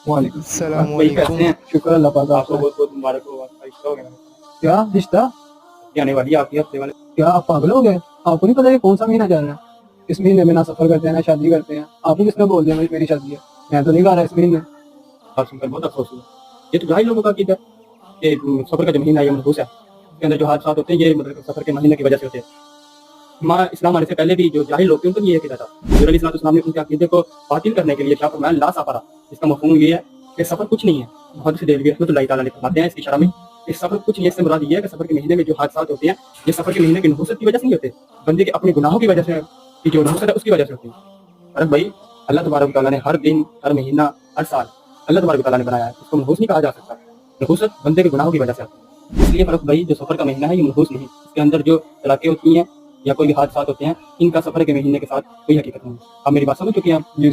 وعلیکم السلام بھائی کیسے علیکم. ہیں؟ شکر اللہ پاک. آپ کو بہت بہت مبارک ہو. آپ کا رشتہ ہو گیا کیا رشتہ؟ آنے والی ہے آپ کی ہفتے والے. کیا آپ پاگل ہو گئے؟ آپ کو نہیں پتا کہ کون سا مہینہ چل رہا ہے؟ اس مہینے میں نہ سفر کرتے ہیں نہ شادی کرتے ہیں. آپ کو کس نے بول دیا میری شادی ہے؟ میں تو نہیں کہہ رہا اس مہینے. آپ سن کر بہت افسوس ہوا. یہ تو جاہل لوگوں کا عقیدہ ہے کہ سفر کا جو مہینہ ہے یہ منحوس ہے. اس کے اندر جو حادثات ہوتے ہیں یہ مطلب سفر کے مہینے کی وجہ سے ہوتے ہیں. ہمارا اسلام آنے سے پہلے بھی جو جاہل لوگ تھے ان کو یہ عقیدہ تھا. حضور علیہ السلام نے ان کے عقیدے کو باطل کرنے کے لیے کیا فرمایا؟ لا سفر. اس کا مفہوم یہ ہے کہ سفر کچھ نہیں ہے. بہت سے دہلوی رحمۃ اللہ تعالیٰ فرماتے ہیں اس کی شرح میں کہ سفر کچھ نہیں ہے. اس سے مراد یہ ہے کہ سفر کے مہینے میں جو حادثات ہوتے ہیں یہ سفر کے مہینے کی نحوست کی وجہ سے نہیں ہوتے, بندے کے اپنے گناہوں کی وجہ سے کی جو نحوست ہے اس کی وجہ سے ہوتی ہے. اور بھائی اللہ تبارک و تعالیٰ نے ہر دن ہر مہینہ ہر سال اللہ تبارک و تعالیٰ نے بنایا ہے. اس کو منحوس نہیں کہا جا سکتا. نحوست بندے کے گناہوں کی وجہ سے ہوتی ہے. اس لیے فرق بھائی جو سفر کا مہینہ ہے یہ منحوس نہیں. اس کے اندر جو چلاکیں ہوتی ہیں یا کوئی بھی حادثات ہوتے ہیں ان کا سفر کے مہینے کے ساتھ کوئی حقیقت نہیں ہے. آپ میری بات سمجھ چکے ہیں؟ جی